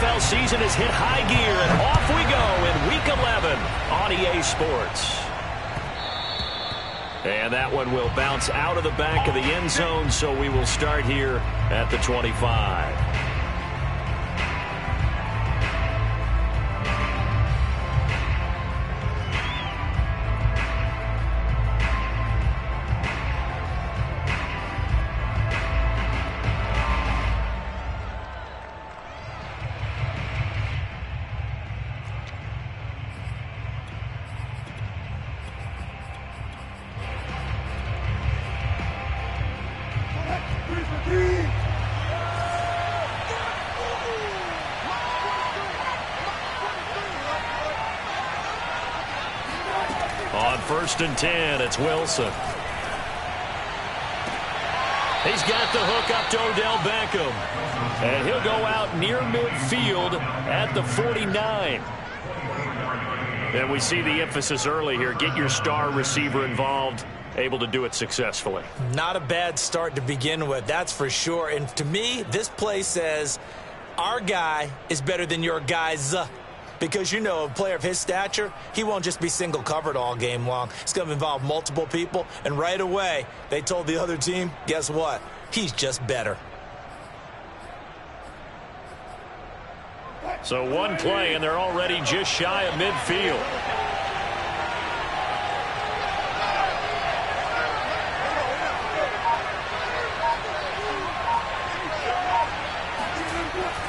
NFL season has hit high gear, and off we go in Week 11 on EA Sports. And that one will bounce out of the back of the end zone, so we will start here at the 25. On 1st and 10, it's Wilson. He's got the hook up to Odell Beckham. And he'll go out near midfield at the 49. And we see the emphasis early here. Get your star receiver involved. Able to do it successfully. Not a bad start to begin with, that's for sure. And to me, this play says our guy is better than your guys. Because, you know, a player of his stature, he won't just be single covered all game long. It's going to involve multiple people. And right away, they told the other team, guess what? He's just better. So one play, and they're already just shy of midfield.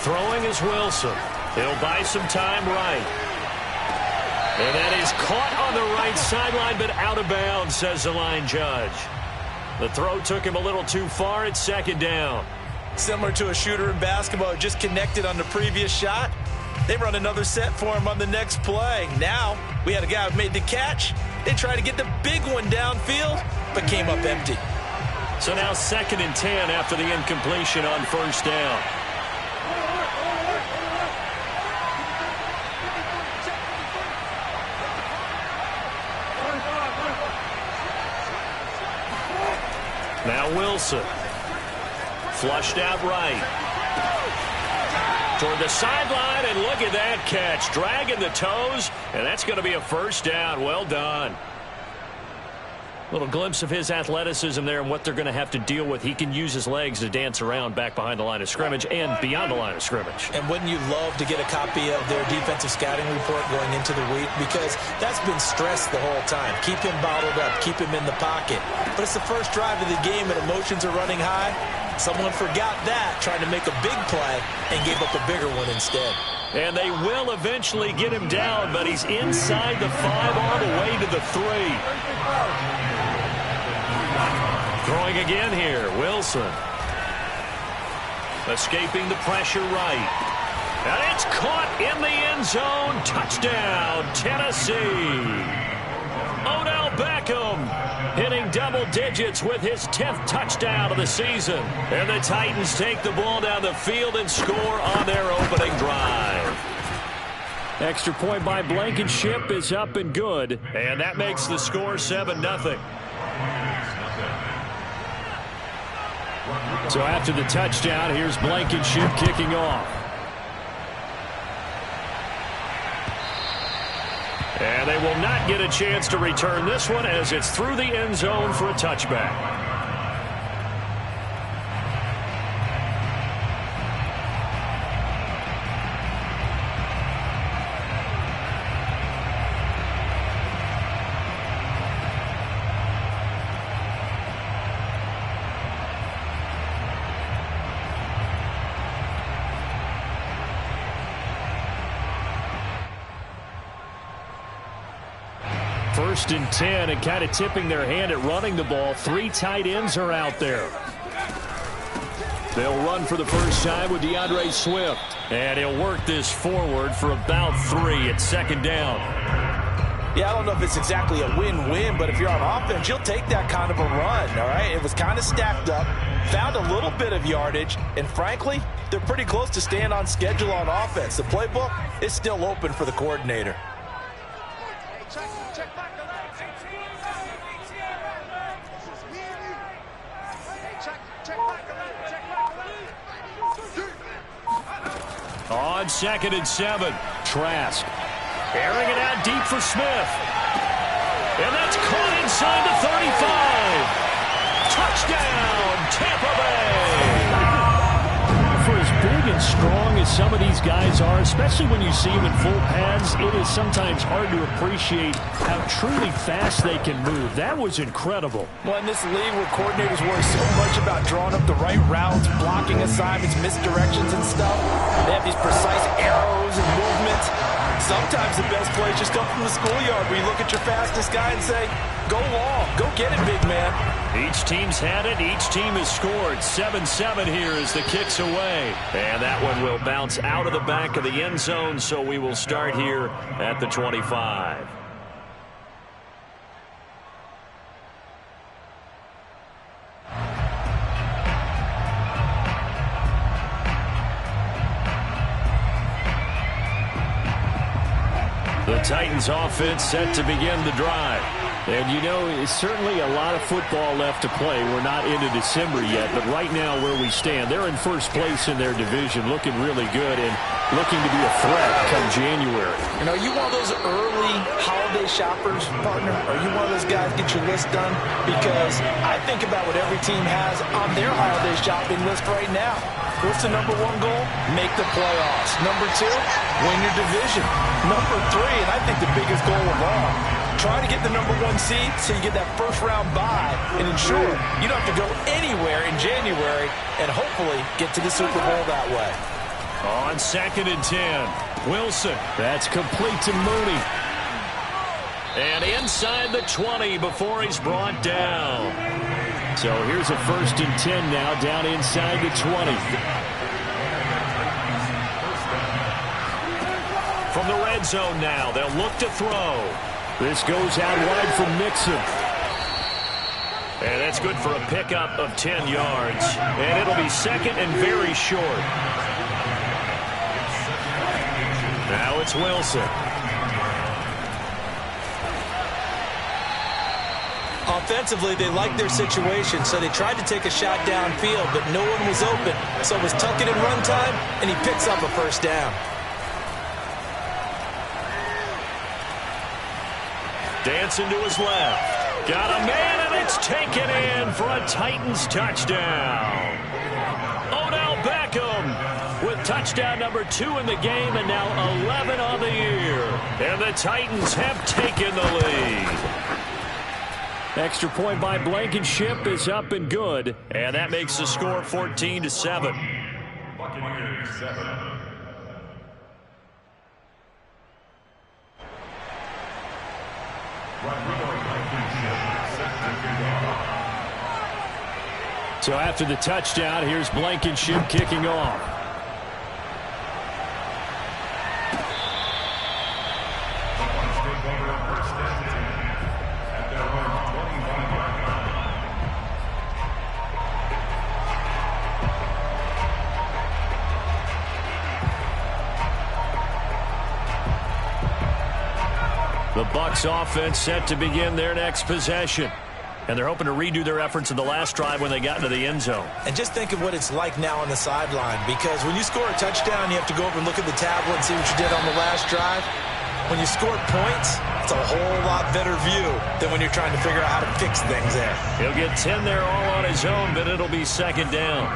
Throwing is Wilson. He'll buy some time right. And that is caught on the right sideline, but out of bounds, says the line judge. The throw took him a little too far. It's 2nd down. Similar to a shooter in basketball, just connected on the previous shot. They run another set for him on the next play. Now, we had a guy who made the catch. They tried to get the big one downfield, but came up empty. So now 2nd and 10 after the incompletion on 1st down. Now Wilson. Flushed out right. Toward the sideline, and look at that catch. Dragging the toes, and that's going to be a 1st down. Well done. Little glimpse of his athleticism there and what they're going to have to deal with. He can use his legs to dance around back behind the line of scrimmage and beyond the line of scrimmage. And wouldn't you love to get a copy of their defensive scouting report going into the week? Because that's been stressed the whole time. Keep him bottled up. Keep him in the pocket. But it's the first drive of the game and emotions are running high. Someone forgot that, trying to make a big play, and gave up a bigger one instead. And they will eventually get him down, but he's inside the 5 all the way to the 3. Throwing again here, Wilson. Escaping the pressure right. And it's caught in the end zone. Touchdown, Tennessee. Odell Beckham hitting double digits with his 10th touchdown of the season. And the Titans take the ball down the field and score on their opening drive. Extra point by Blankenship is up and good. And that makes the score 7-0. So after the touchdown, here's Blankenship kicking off. And they will not get a chance to return this one as it's through the end zone for a touchback. First and 10, and kind of tipping their hand at running the ball. 3 tight ends are out there. They'll run for the first time with DeAndre Swift. And he'll work this forward for about 3 at 2nd down. Yeah, I don't know if it's exactly a win-win, but if you're on offense, you'll take that kind of a run, all right? It was kind of stacked up, found a little bit of yardage, and frankly, they're pretty close to staying on schedule on offense. The playbook is still open for the coordinator. On 2nd and 7, Trask airing it out deep for Smith. And that's caught inside the 35. Touchdown, Tampa Bay. For as big and strong as some of these guys are, especially when you see them in full pads, it is sometimes hard to appreciate how truly fast they can move. That was incredible. Well, in this league where coordinators worry so much about drawing up the right routes, blocking assignments, misdirections and stuff, they have these precise arrows and movements. Sometimes the best plays just come from the schoolyard where you look at your fastest guy and say, go long, go get it, big man. Each team's had it. Each team has scored. 7-7 here as the kick's away. And that one will bounce out of the back of the end zone, so we will start here at the 25. The Titans offense set to begin the drive. And you know, it's certainly a lot of football left to play. We're not into December yet, but right now where we stand, they're in first place in their division, looking really good and looking to be a threat come January. You know, you one of those early holiday shoppers, partner? Are you one of those guys get your list done? Because I think about what every team has on their holiday shopping list right now. What's the number one goal? Make the playoffs. Number two, win your division. Number three, and I think the biggest goal of all, try to get the number one seed so you get that first round bye and ensure you don't have to go anywhere in January and hopefully get to the Super Bowl that way. On 2nd and 10, Wilson. That's complete to Mooney. And inside the 20 before he's brought down. So here's a 1st and 10 now down inside the 20. From the red zone now, they'll look to throw. This goes out wide for Mixon. And that's good for a pickup of 10 yards. And it'll be 2nd and very short. Now it's Wilson. Offensively, they liked their situation, so they tried to take a shot downfield, but no one was open. So it was tuck it in run time, and he picks up a first down. Dancing to his left. Got a man, and it's taken in for a Titans touchdown. Odell Beckham with touchdown number 2 in the game, and now 11 on the year. And the Titans have taken the lead. Extra point by Blankenship is up and good, and that makes the score 14-7. Buccaneers 7. So after the touchdown, here's Blankenship kicking off. The Bucs offense set to begin their next possession. And they're hoping to redo their efforts in the last drive when they got into the end zone. And just think of what it's like now on the sideline, because when you score a touchdown, you have to go over and look at the tablet and see what you did on the last drive. When you score points, it's a whole lot better view than when you're trying to figure out how to fix things there. He'll get 10 there all on his own, but it'll be 2nd down.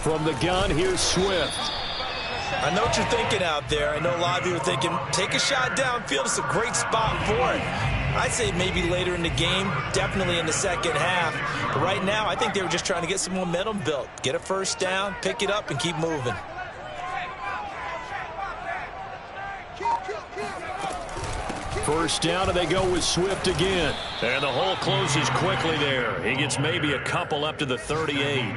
From the gun, here's Swift. I know what you're thinking out there. I know a lot of you are thinking, take a shot downfield. It's a great spot for it. I'd say maybe later in the game, definitely in the second half. But right now, I think they were just trying to get some momentum built. Get a first down, pick it up, and keep moving. First down, and they go with Swift again. And the hole closes quickly there. He gets maybe a couple up to the 38.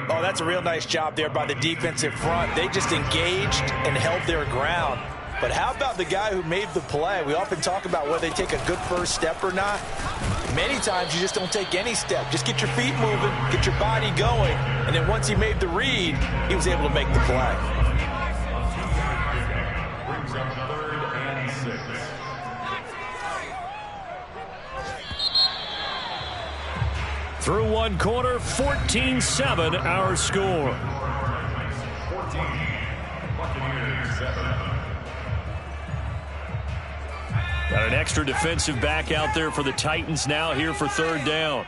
Oh, that's a real nice job there by the defensive front. They just engaged and held their ground. But how about the guy who made the play? We often talk about whether they take a good first step or not. Many times you just don't take any step. Just get your feet moving, get your body going, and then once he made the read, he was able to make the play. Brings up 3rd and 6. Through one quarter, 14-7 our score. 14, Buccaneers 7. Got an extra defensive back out there for the Titans now here for third down.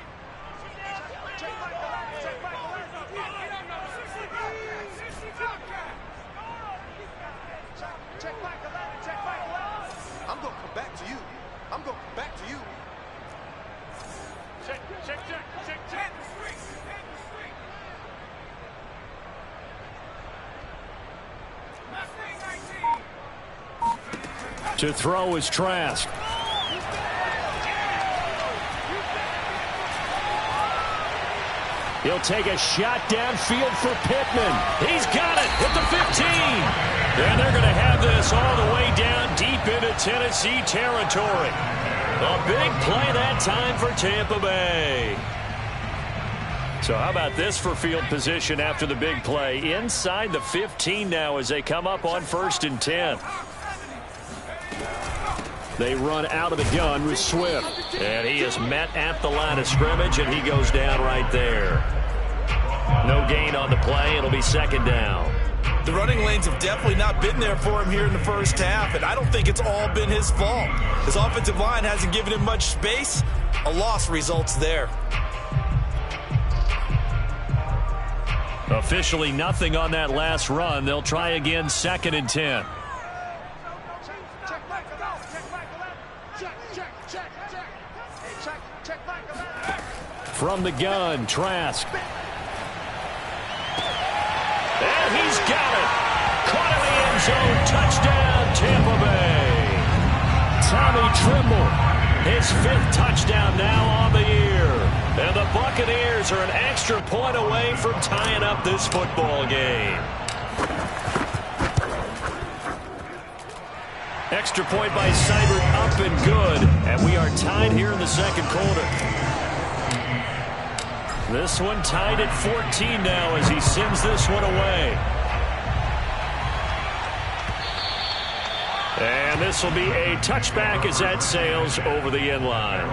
To throw is Trask. He'll take a shot downfield for Pittman. He's got it at the 15. And they're going to have this all the way down deep into Tennessee territory. A big play that time for Tampa Bay. So how about this for field position after the big play? Inside the 15 now as they come up on 1st and 10. They run out of the gun with Swift. And he is met at the line of scrimmage, and he goes down right there. No gain on the play. It'll be 2nd down. The running lanes have definitely not been there for him here in the first half, and I don't think it's all been his fault. His offensive line hasn't given him much space. A loss results there. Officially nothing on that last run. They'll try again 2nd and 10. From the gun, Trask. And he's got it. Caught in the end zone. Touchdown, Tampa Bay. Tommy Tremble, his 5th touchdown now on the year. And the Buccaneers are an extra point away from tying up this football game. Extra point by Seibert up and good. And we are tied here in the 2nd quarter. This one tied at 14 now as he sends this one away. And this will be a touchback as that sails over the end line.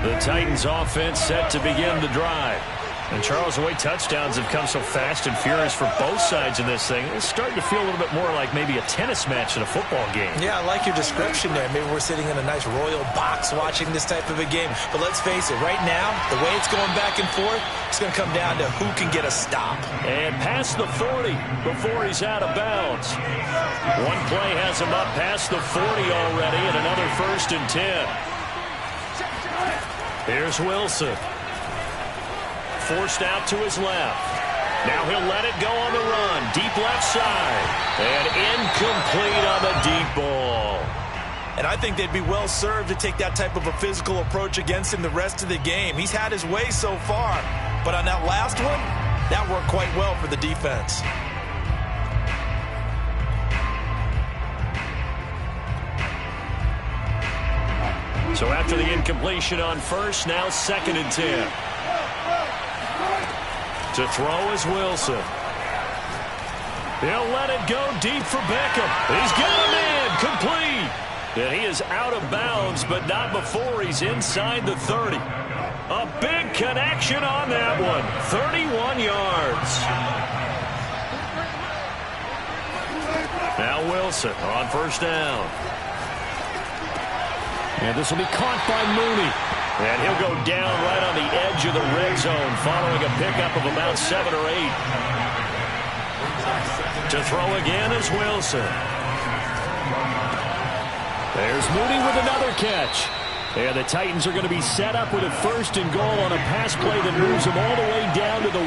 The Titans offense set to begin the drive. And, Charles, the way touchdowns have come so fast and furious for both sides in this thing, it's starting to feel a little bit more like maybe a tennis match in a football game. Yeah, I like your description there. Maybe we're sitting in a nice royal box watching this type of a game. But let's face it, right now, the way it's going back and forth, it's going to come down to who can get a stop. And past the 40 before he's out of bounds. One play has him up past the 40 already, and another 1st and 10. Here's Wilson. Forced out to his left. Now he'll let it go on the run. Deep left side. And incomplete on the deep ball. And I think they'd be well served to take that type of a physical approach against him the rest of the game. He's had his way so far. But on that last one, that worked quite well for the defense. So after the incompletion on 1st, now 2nd and 10. To throw is Wilson. He'll let it go deep for Beckham. He's got a man complete. And he is out of bounds, but not before he's inside the 30. A big connection on that one. 31 yards. Now Wilson on 1st down. And this will be caught by Mooney. And he'll go down right on the edge of the red zone following a pickup of about 7 or 8. To throw again is Wilson. There's Mooney with another catch. And the Titans are going to be set up with a 1st and goal on a pass play that moves them all the way down to the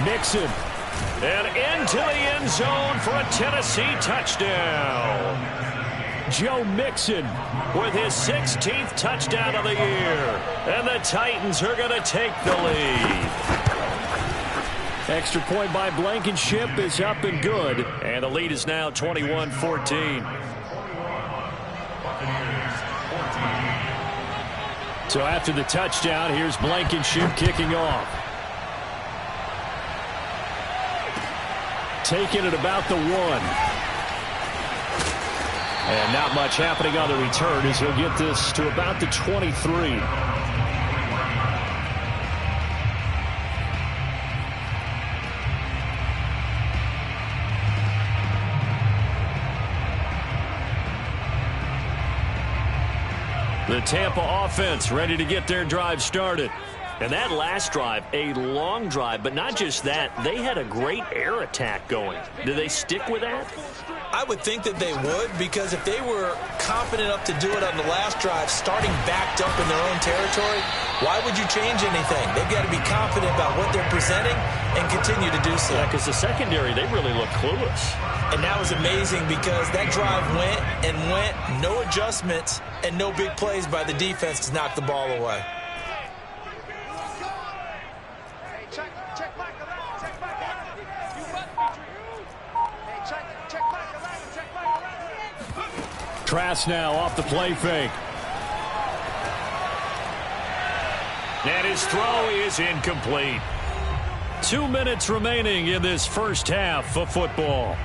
1. Mixon. And into the end zone for a Tennessee touchdown. Joe Mixon with his 16th touchdown of the year. And the Titans are going to take the lead. Extra point by Blankenship is up and good. And the lead is now 21-14. So after the touchdown, here's Blankenship kicking off. taken at about the 1. And not much happening on the return as he'll get this to about the 23. The Tampa offense ready to get their drive started. And that last drive, a long drive, but not just that. They had a great air attack going. Do they stick with that? I would think that they would, because if they were confident enough to do it on the last drive, starting backed up in their own territory, why would you change anything? They've got to be confident about what they're presenting and continue to do so. Yeah, because the secondary, they really look clueless. And that was amazing because that drive went and went, no adjustments, and no big plays by the defense to knock the ball away. Trask now off the play fake. And his throw is incomplete. 2 minutes remaining in this first half of football.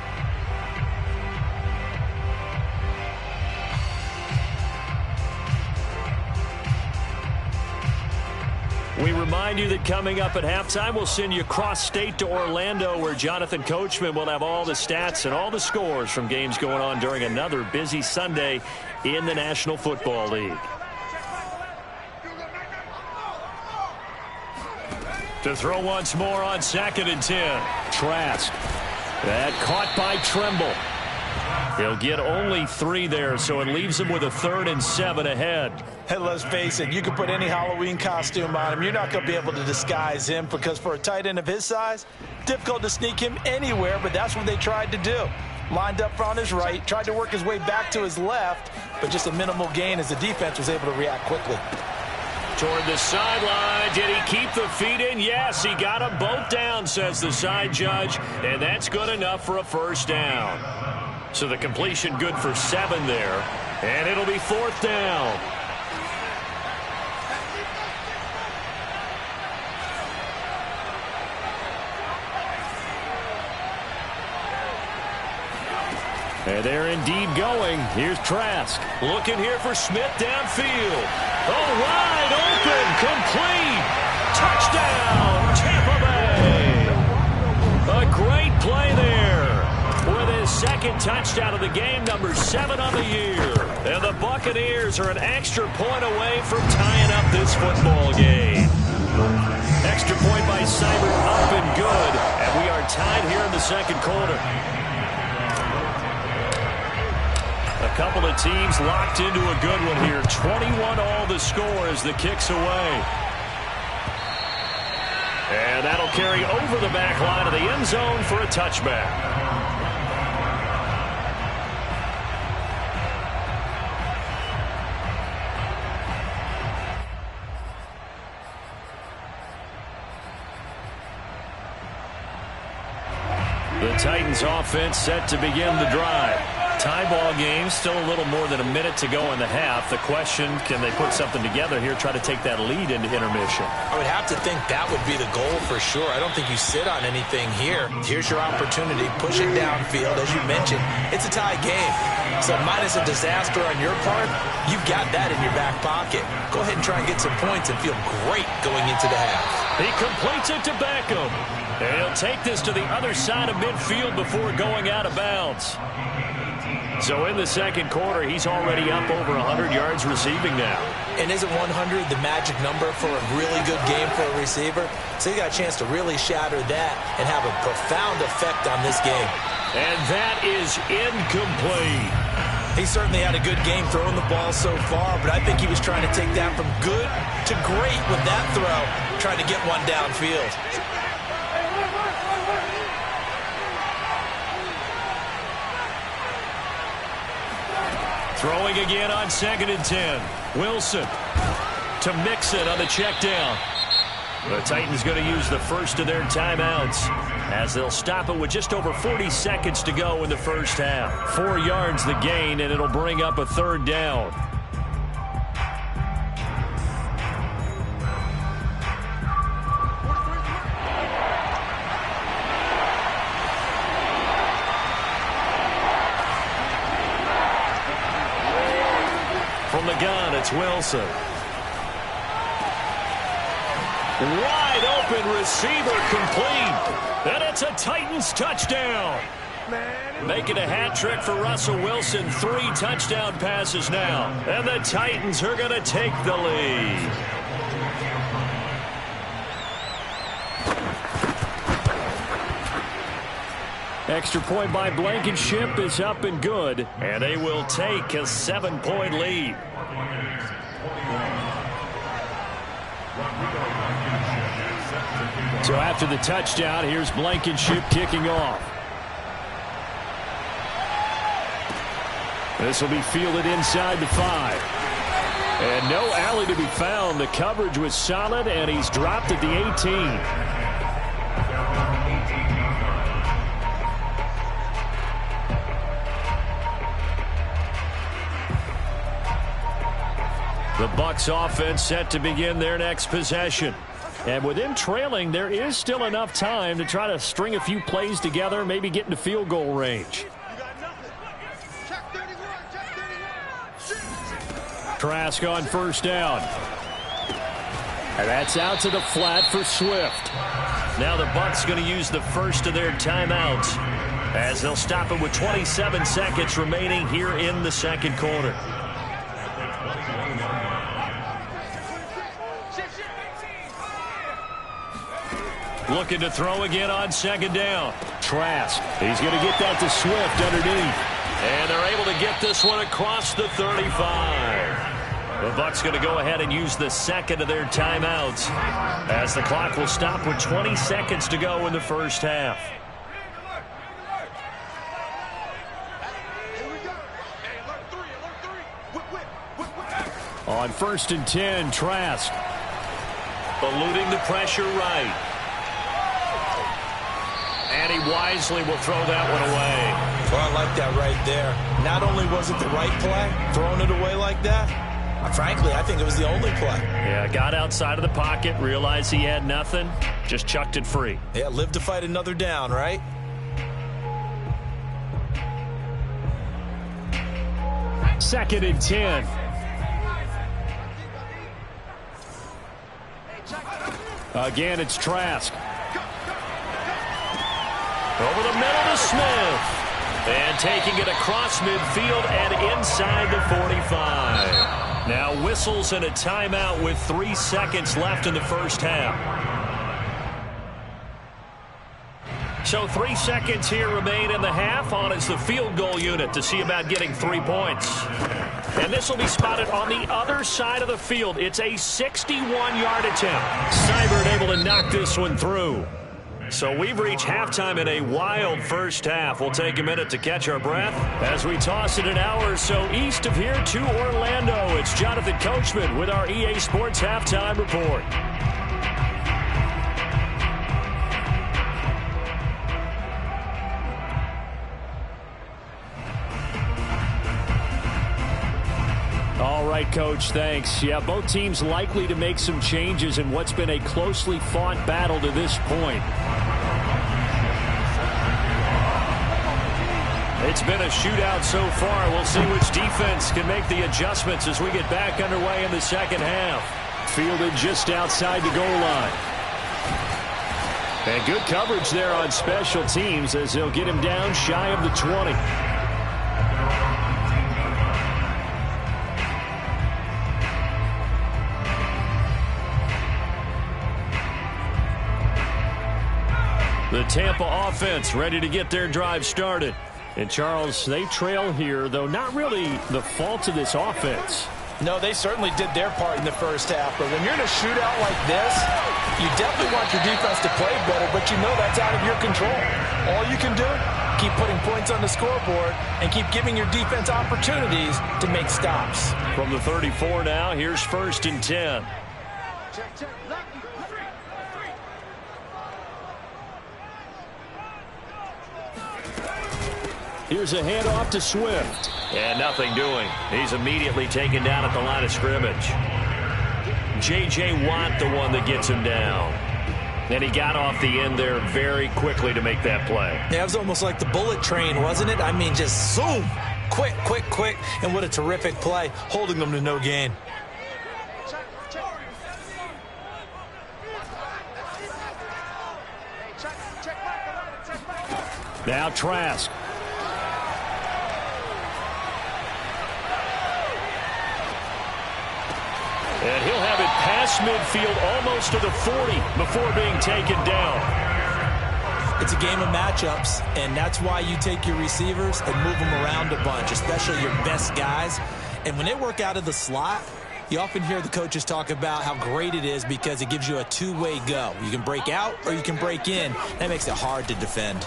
We remind you that coming up at halftime, we'll send you cross-state to Orlando, where Jonathan Coachman will have all the stats and all the scores from games going on during another busy Sunday in the National Football League. To throw once more on 2nd and 10. Trask. That caught by Tremble. He'll get only 3 there, so it leaves him with a 3rd and 7 ahead. Hey, let's face it, you can put any Halloween costume on him. You're not going to be able to disguise him, because for a tight end of his size, difficult to sneak him anywhere, but that's what they tried to do. Lined up on his right, tried to work his way back to his left, but just a minimal gain as the defense was able to react quickly. Toward the sideline. Did he keep the feet in? Yes, he got them both down, says the side judge, and that's good enough for a first down. So the completion good for 7 there, and it'll be 4th down. And they're indeed going. Here's Trask. Looking here for Smith downfield. Oh, wide open. Complete. Touchdown, Tampa Bay. A great play there. With his 2nd touchdown of the game, number 7 on the year. And the Buccaneers are an extra point away from tying up this football game. Extra point by Cyber up and good. And we are tied here in the 2nd quarter. A couple of teams locked into a good one here. 21 all the score as the kick's away. And that'll carry over the back line of the end zone for a touchback. The Titans offense set to begin the drive. Tie ball game, still a little more than a minute to go in the half. The question, can they put something together here, try to take that lead into intermission? I would have to think that would be the goal for sure. I don't think you sit on anything here. Here's your opportunity. Push it downfield. As you mentioned, it's a tie game. So minus a disaster on your part, you've got that in your back pocket. Go ahead and try and get some points and feel great going into the half. He completes it to Beckham. And he'll take this to the other side of midfield before going out of bounds. So in the 2nd quarter, he's already up over 100 yards receiving now. And isn't 100 the magic number for a really good game for a receiver? So he got a chance to really shatter that and have a profound effect on this game. And that is incomplete. He certainly had a good game throwing the ball so far, but I think he was trying to take that from good to great with that throw, trying to get one downfield. Throwing again on 2nd and 10. Wilson to Mixon on the check down. The Titans going to use the first of their timeouts as they'll stop it with just over 40 seconds to go in the first half. 4 yards the gain, and it'll bring up a 3rd down. Wilson. Wide open receiver complete. And it's a Titans touchdown. Make it a hat trick for Russell Wilson. 3 touchdown passes now. And the Titans are going to take the lead. Extra point by Blankenship is up and good. And they will take a 7-point lead. So after the touchdown, here's Blankenship kicking off. This will be fielded inside the 5. And no alley to be found. The coverage was solid, and he's dropped at the 18. The Bucs offense set to begin their next possession. And with them trailing, there is still enough time to try to string a few plays together, maybe get into field goal range. Trask on first down. And that's out to the flat for Swift. Now the Bucs going to use the first of their timeouts as they'll stop it with 27 seconds remaining here in the second quarter. Looking to throw again on second down. Trask. He's going to get that to Swift underneath. And they're able to get this one across the 35. The Bucs going to go ahead and use the second of their timeouts as the clock will stop with 20 seconds to go in the first half. On first and 10, Trask. Eluding the pressure right. And he wisely will throw that one away. Well, I like that right there. Not only was it the right play, throwing it away like that, frankly, I think it was the only play. Yeah, got outside of the pocket, realized he had nothing, just chucked it free. Yeah, live to fight another down, right? Second and 10. Again, it's Trask. Over the middle to Smith. And taking it across midfield and inside the 45. Now whistles and a timeout with 3 seconds left in the first half. So 3 seconds here remain in the half. On is the field goal unit to see about getting 3 points. And this will be spotted on the other side of the field. It's a 61-yard attempt. Seibert able to knock this one through. So we've reached halftime in a wild first half. We'll take a minute to catch our breath as we toss it an hour or so east of here to Orlando. It's Jonathan Coachman with our EA Sports Halftime Report. All right, Coach, thanks. Yeah, both teams likely to make some changes in what's been a closely fought battle to this point. It's been a shootout so far. We'll see which defense can make the adjustments as we get back underway in the second half. Fielded just outside the goal line. And good coverage there on special teams as they'll get him down shy of the 20. The Tampa offense ready to get their drive started. And, Charles, they trail here, though not really the fault of this offense. No, they certainly did their part in the first half. But when you're in a shootout like this, you definitely want your defense to play better, but you know that's out of your control. All you can do, keep putting points on the scoreboard and keep giving your defense opportunities to make stops. From the 34 now, here's first and 10. Here's a handoff to Swift. And nothing doing. He's immediately taken down at the line of scrimmage. J.J. Watt, the one that gets him down. And he got off the end there very quickly to make that play. Yeah, it was almost like the bullet train, wasn't it? I mean, just zoom. Quick, quick, quick. And what a terrific play, holding them to no gain. Now Trask. And he'll have it past midfield almost to the 40 before being taken down. It's a game of matchups, and that's why you take your receivers and move them around a bunch, especially your best guys. And when they work out of the slot, you often hear the coaches talk about how great it is because it gives you a two-way go. You can break out or you can break in. That makes it hard to defend.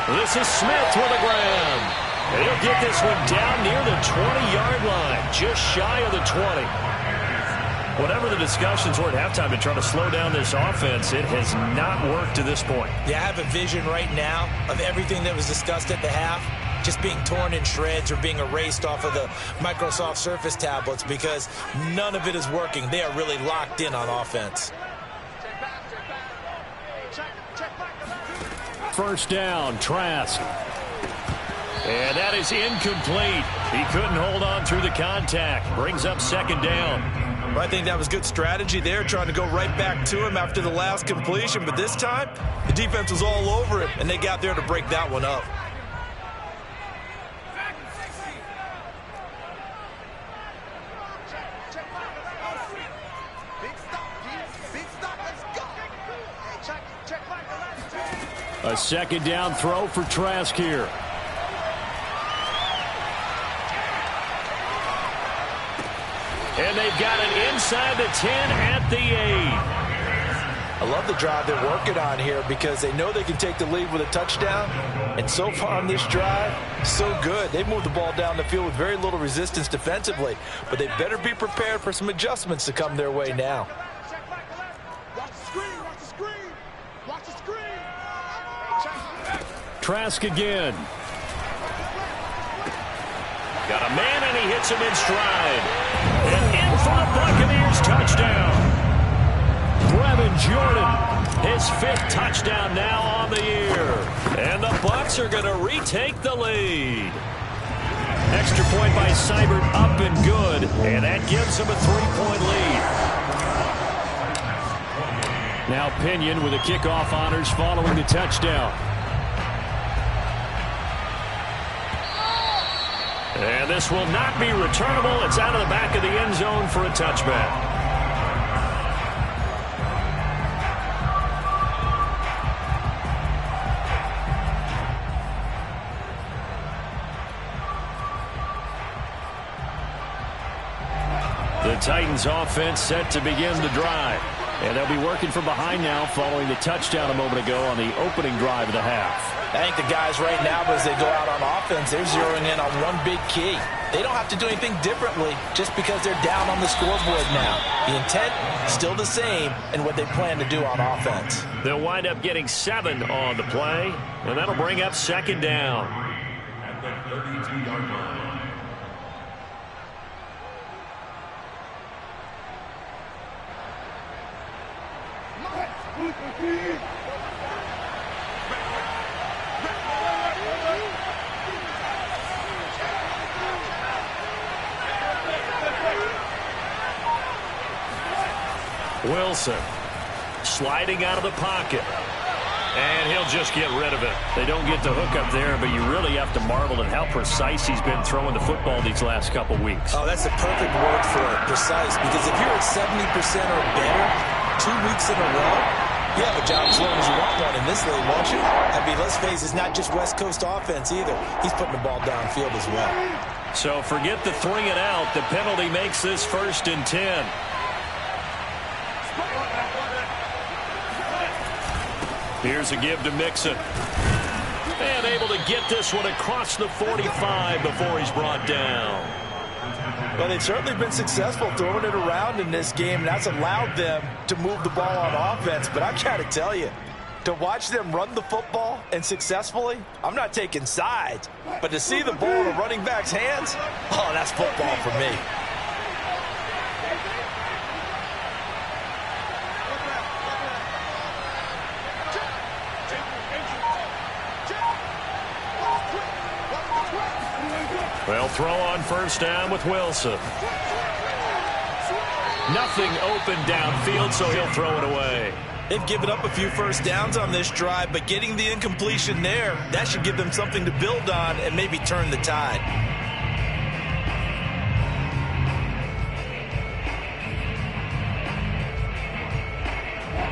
This is Smith with a grab. And he'll get this one down near the 20-yard line, just shy of the 20. Whatever the discussions were at halftime to try to slow down this offense, it has not worked to this point. Yeah, I have a vision right now of everything that was discussed at the half just being torn in shreds or being erased off of the Microsoft Surface tablets because none of it is working. They are really locked in on offense. First down, Trask. And that is incomplete. He couldn't hold on through the contact. Brings up second down. Well, I think that was good strategy there, trying to go right back to him after the last completion. But this time, the defense was all over it, and they got there to break that one up. A second down throw for Trask here. And they've got it inside the 10 at the 8. I love the drive they're working on here because they know they can take the lead with a touchdown. And so far on this drive, so good. They moved the ball down the field with very little resistance defensively. But they better be prepared for some adjustments to come their way now. Trask again. Got a man, and he hits him in stride. And in for the Buccaneers touchdown. Brevin Jordan, his 5th touchdown now on the year. And the Bucs are going to retake the lead. Extra point by Seibert, up and good. And that gives them a 3-point lead. Now Pinion with the kickoff honors following the touchdown. And this will not be returnable. It's out of the back of the end zone for a touchback. The Titans offense set to begin the drive. And they'll be working from behind now following the touchdown a moment ago on the opening drive of the half. I think the guys right now, as they go out on offense, they're zeroing in on one big key. They don't have to do anything differently just because they're down on the scoreboard now. The intent, still the same, and what they plan to do on offense. They'll wind up getting 7 on the play, and that'll bring up second down. At the 32-yard line. Wilson sliding out of the pocket. And he'll just get rid of it. They don't get the hook up there, but you really have to marvel at how precise he's been throwing the football these last couple weeks. Oh, that's the perfect word for it, precise. Because if you're at 70% or better 2 weeks in a row, you have a job as long as you want one in this league, won't you? I mean, let's face it, it's not just West Coast offense either. He's putting the ball downfield as well. So forget the 3 and out. The penalty makes this 1st and 10. Here's a give to Mixon. And able to get this one across the 45 before he's brought down. Well, they've certainly been successful throwing it around in this game, and that's allowed them to move the ball on offense. But I got to tell you, to watch them run the football and successfully, I'm not taking sides, but to see the ball in a running back's hands, oh, that's football for me. They'll throw on first down with Wilson. Nothing open downfield, so he'll throw it away. They've given up a few first downs on this drive, but getting the incompletion there, that should give them something to build on and maybe turn the tide.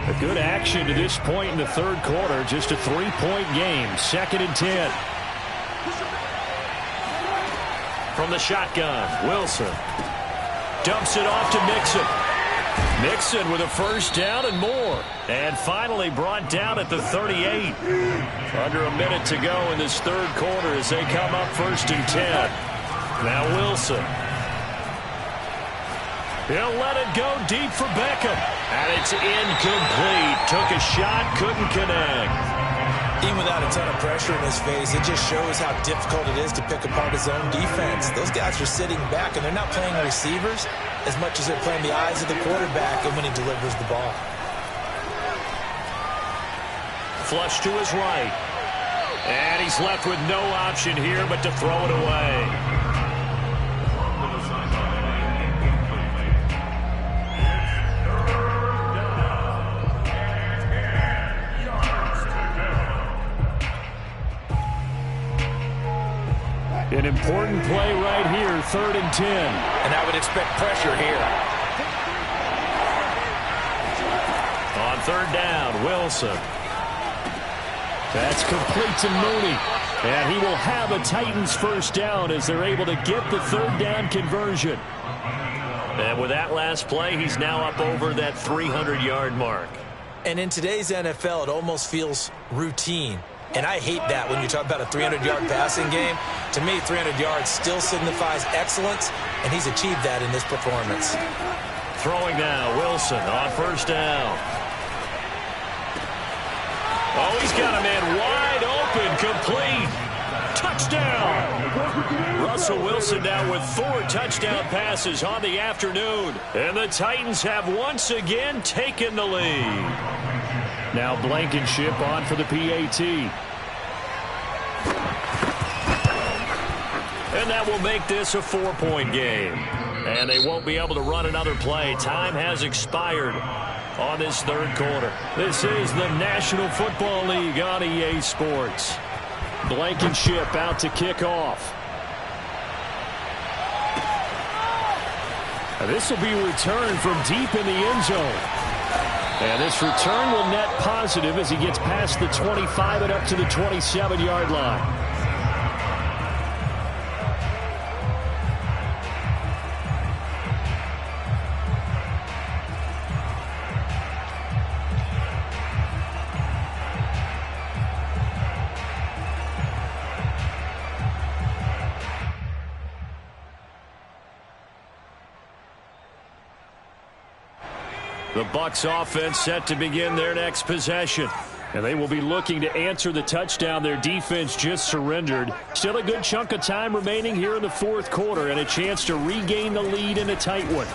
A good action to this point in the third quarter. Just a 3-point game. 2nd and 10. From the shotgun, Wilson dumps it off to Mixon. Mixon with a first down and more. And finally brought down at the 38. Under a minute to go in this third quarter as they come up 1st and 10. Now Wilson. He'll let it go deep for Beckham. And it's incomplete. Took a shot, couldn't connect. Even without a ton of pressure in his face, it just shows how difficult it is to pick apart his own defense. Those guys are sitting back, and they're not playing receivers as much as they're playing the eyes of the quarterback and when he delivers the ball. Flush to his right. And he's left with no option here but to throw it away. An important play right here, 3rd and 10. And I would expect pressure here. On 3rd down, Wilson. That's complete to Mooney. And he will have a Titans first down as they're able to get the 3rd down conversion. And with that last play, he's now up over that 300-yard mark. And in today's NFL, it almost feels routine. And I hate that when you talk about a 300-yard passing game. To me, 300 yards still signifies excellence, and he's achieved that in this performance. Throwing now, Wilson on first down. Oh, he's got a man wide open, complete. Touchdown! Russell Wilson now with 4 touchdown passes on the afternoon. And the Titans have once again taken the lead. Now Blankenship on for the PAT. And that will make this a 4-point game. And they won't be able to run another play. Time has expired on this third quarter. This is the National Football League on EA Sports. Blankenship out to kick off. This will be returned from deep in the end zone. And this return will net positive as he gets past the 25 and up to the 27-yard line. The Bucs offense set to begin their next possession. And they will be looking to answer the touchdown their defense just surrendered. Still a good chunk of time remaining here in the fourth quarter and a chance to regain the lead in a tight one.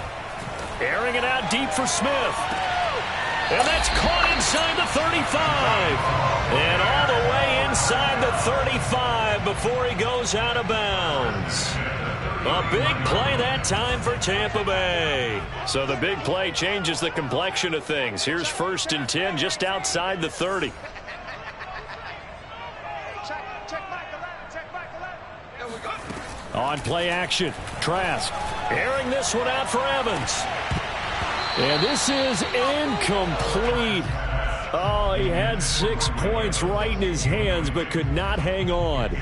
Airing it out deep for Smith. And that's caught inside the 35. And all the way inside the 35 before he goes out of bounds. A big play that time for Tampa Bay. So the big play changes the complexion of things. Here's 1st and 10 just outside the 30. On play action, Trask airing this one out for Evans. And this is incomplete. Oh, he had 6 points right in his hands but could not hang on.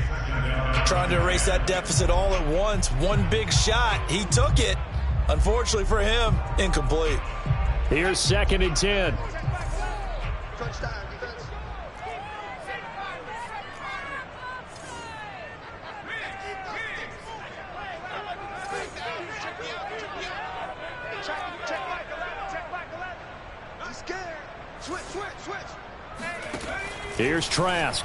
Trying to erase that deficit all at once. One big shot. He took it. Unfortunately for him, incomplete. Here's 2nd and 10. Here's Trask.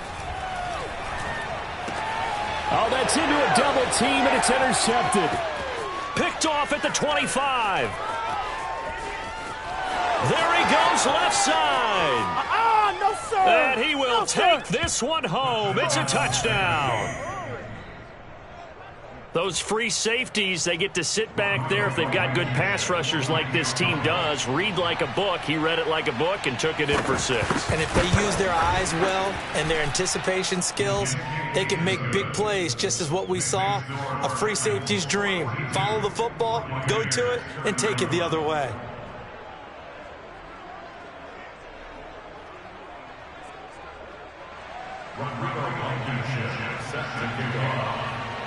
Oh, that's into a double team, and it's intercepted. Picked off at the 25. There he goes, left side. No, sir. And he will take this one home. It's a touchdown. Those free safeties, they get to sit back there if they've got good pass rushers like this team does. Read like a book. He read it like a book and took it in for 6. And if they use their eyes well and their anticipation skills, they can make big plays, just as what we saw, a free safety's dream. Follow the football, go to it, and take it the other way.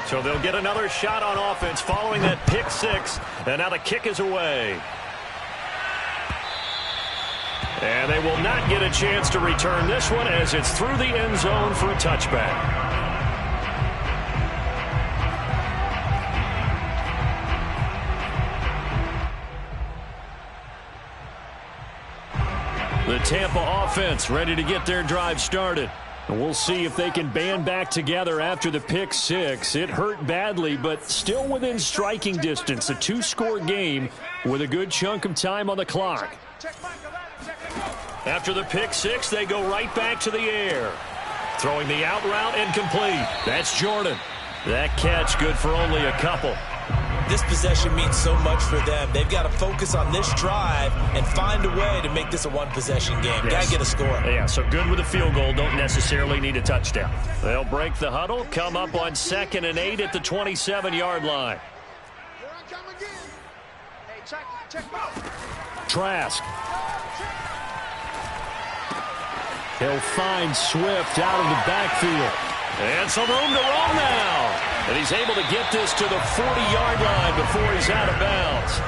So they'll get another shot on offense following that pick 6. And now the kick is away. And they will not get a chance to return this one as it's through the end zone for a touchback. The Tampa offense ready to get their drive started. And we'll see if they can band back together after the pick 6. It hurt badly, but still within striking distance. A 2-score game with a good chunk of time on the clock. After the pick 6, they go right back to the air. Throwing the out route incomplete. That's Jordan. That catch good for only a couple. This possession means so much for them. They've got to focus on this drive and find a way to make this a one-possession game. Yes. Got to get a score. Yeah, so good with a field goal. Don't necessarily need a touchdown. They'll break the huddle, come up on 2nd and 8 at the 27-yard line. Trask. He'll find Swift out of the backfield. And some room to roam now. And he's able to get this to the 40-yard line before he's out of bounds.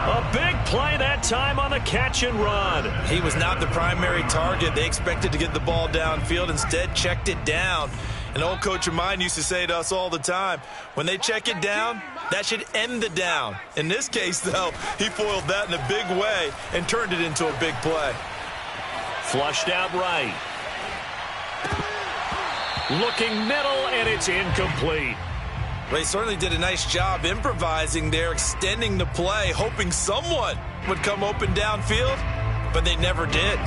A big play that time on the catch and run. He was not the primary target. They expected to get the ball downfield. Instead, checked it down. An old coach of mine used to say to us all the time, when they check it down, that should end the down. In this case, though, he foiled that in a big way and turned it into a big play. Flushed out right. Looking middle, and it's incomplete. Well, he certainly did a nice job improvising there, extending the play, hoping someone would come open downfield, but they never did.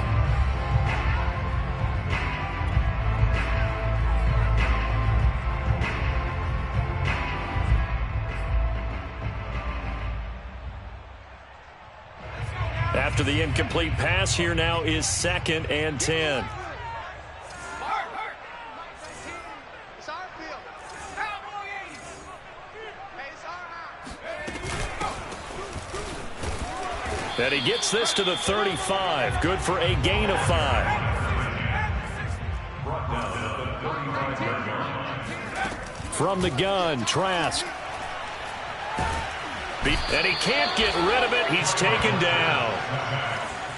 After the incomplete pass, here now is 2nd and 10. And he gets this to the 35. Good for a gain of 5. From the gun, Trask. And he can't get rid of it. He's taken down.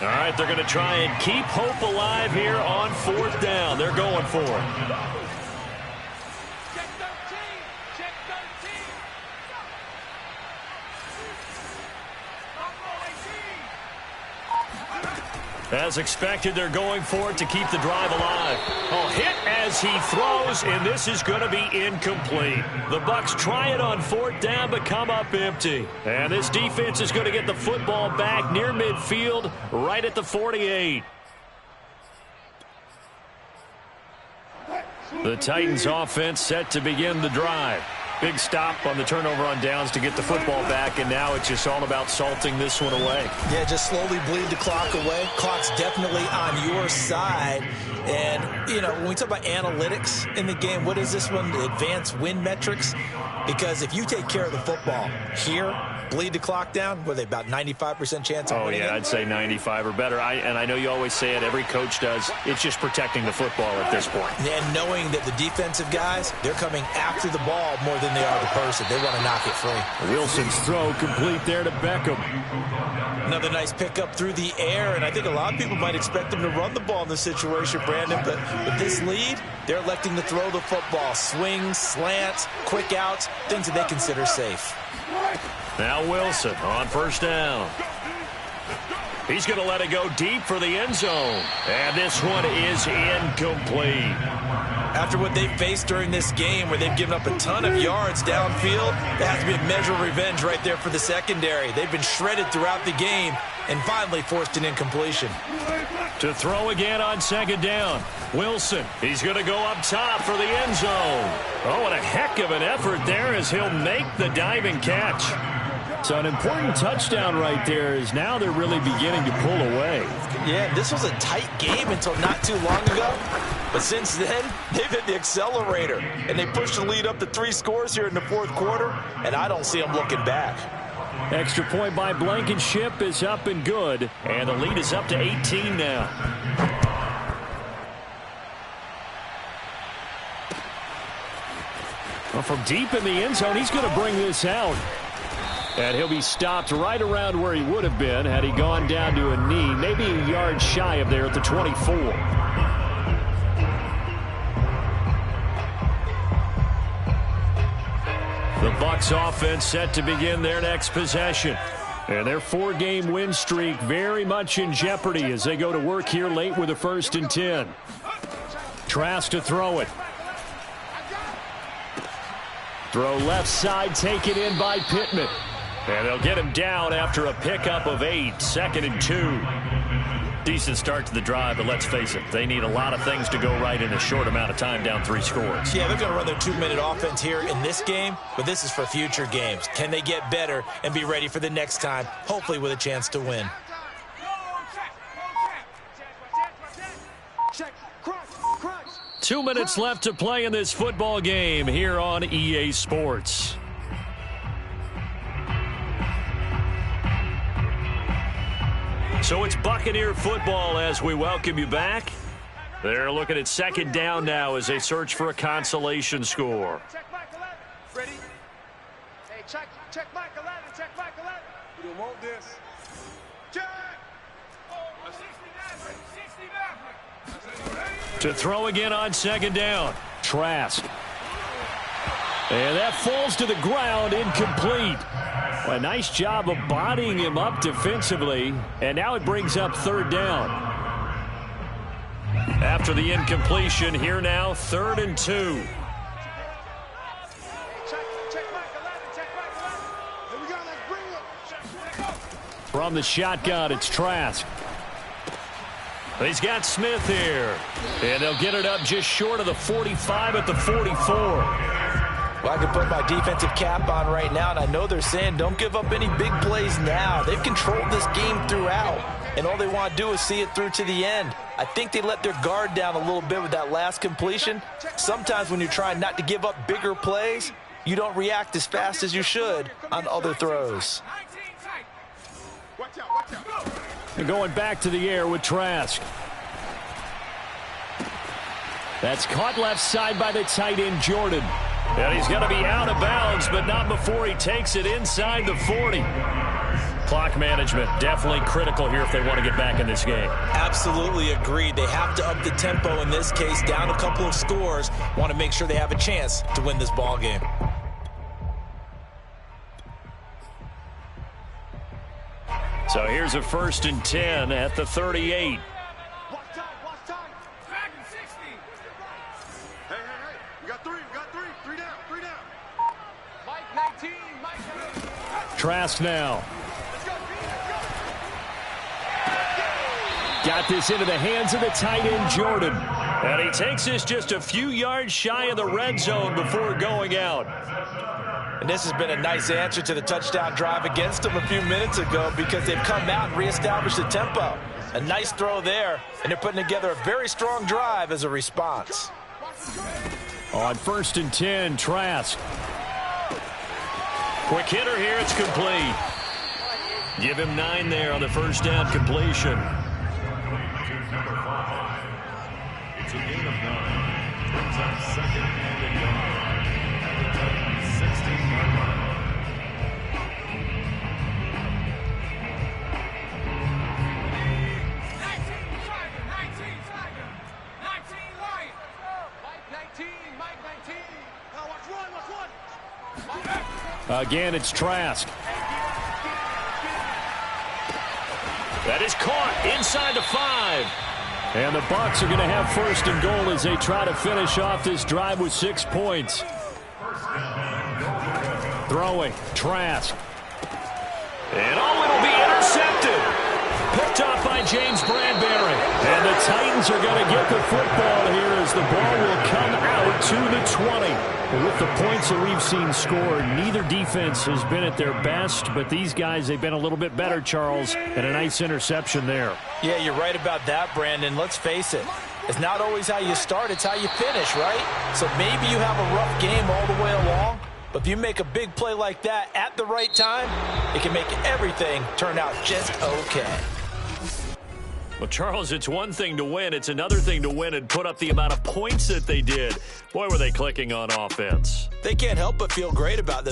All right, they're going to try and keep hope alive here on 4th down. They're going for it. As expected, they're going for it to keep the drive alive. Oh, hit as he throws, and this is going to be incomplete. The Bucs try it on 4th down, but come up empty. And this defense is going to get the football back near midfield, right at the 48. The Titans offense set to begin the drive. Big stop on the turnover on downs to get the football back, and now it's just all about salting this one away. Yeah, just slowly bleed the clock away. Clock's definitely on your side. And, you know, when we talk about analytics in the game, what is this one? The advanced win metrics? Because if you take care of the football here, bleed the clock down, were they about 95% chance of winning it? I'd say 95 or better. And I know you always say it, every coach does. It's just protecting the football at this point. And knowing that the defensive guys, they're coming after the ball more than they are the person. They want to knock it free. Wilson's throw complete there to Beckham. Another nice pickup through the air, and I think a lot of people might expect them to run the ball in this situation, Brandon, but with this lead, they're electing to throw the football. Swings, slants, quick outs, things that they consider safe. Now Wilson on 1st down. He's going to let it go deep for the end zone. And this one is incomplete. After what they've faced during this game, where they've given up a ton of yards downfield, there has to be a measure of revenge right there for the secondary. They've been shredded throughout the game and finally forced an incompletion. To throw again on second down. Wilson, he's going to go up top for the end zone. Oh, and a heck of an effort there as he'll make the diving catch. So an important touchdown right there is now they're really beginning to pull away. Yeah, this was a tight game until not too long ago. But since then, they've hit the accelerator. And they pushed the lead up to 3 scores here in the fourth quarter. And I don't see them looking back. Extra point by Blankenship is up and good. And the lead is up to 18 now. Well, from deep in the end zone, he's going to bring this out. And he'll be stopped right around where he would have been had he gone down to a knee, maybe a yard shy of there at the 24. The Bucs offense set to begin their next possession. And their 4-game win streak very much in jeopardy as they go to work here late with a 1st and 10. Trask to throw it. Throw left side, taken in by Pittman. And they'll get him down after a pickup of 8, 2nd and 2. Decent start to the drive, but let's face it, they need a lot of things to go right in a short amount of time, down 3 scores. Yeah, they're going to run their 2-minute offense here in this game, but this is for future games. Can they get better and be ready for the next time, hopefully with a chance to win? 2 minutes left to play in this football game here on EA Sports. So it's Buccaneer football as we welcome you back. They're looking at 2nd down now as they search for a consolation score. Check Mike 11. Ready? Hey, check Mike 11. Check Mike 11. We don't want this. Check. 69. To throw again on 2nd down. Trask. And that falls to the ground, incomplete. Well, a nice job of bodying him up defensively. And now it brings up 3rd down. After the incompletion, here now, 3rd and 2. Check Mike 11. Check Mike 11. Here we go. Let's bring it. From the shotgun, it's Trask. He's got Smith here. And they'll get it up just short of the 45 at the 44. Well, I can put my defensive cap on right now, and I know they're saying don't give up any big plays now. They've controlled this game throughout, and all they want to do is see it through to the end. I think they let their guard down a little bit with that last completion. Sometimes when you're trying not to give up bigger plays, you don't react as fast as you should on other throws. And going back to the air with Trask. That's caught left side by the tight end, Jordan. And he's going to be out of bounds, but not before he takes it inside the 40. Clock management definitely critical here if they want to get back in this game. Absolutely agreed. They have to up the tempo in this case, down a couple of scores. Want to make sure they have a chance to win this ball game. So here's a 1st and 10 at the 38. Watch time. Dragon 60. Hey. We got 3. Three down. Mike 19. Trask now. Got this into the hands of the tight end, Jordan. And he takes this just a few yards shy of the red zone before going out. And this has been a nice answer to the touchdown drive against them a few minutes ago because they've come out and reestablished the tempo. A nice throw there, and they're putting together a very strong drive as a response. On 1st and 10, Trask. Quick hitter here, it's complete. Give him 9 there on the 1st down completion. It's a gain of 9. Brings up 2nd and 1. 16-yard line. Again, it's Trask. That is caught inside the 5. And the Bucs are going to have first and goal as they try to finish off this drive with 6 points. Throwing, Trask. And it'll be intercepted. Picked off by James Bradbury. And the Titans are going to get the football here as the ball will come out to the 20. Well, with the points that we've seen scored, neither defense has been at their best, but these guys, they've been a little bit better, Charles, and a nice interception there. Yeah, you're right about that, Brandon. Let's face it. It's not always how you start, it's how you finish, right? So maybe you have a rough game all the way along, but if you make a big play like that at the right time, it can make everything turn out just okay. Well, Charles, it's one thing to win. It's another thing to win and put up the amount of points that they did. Boy, were they clicking on offense. They can't help but feel great about themselves.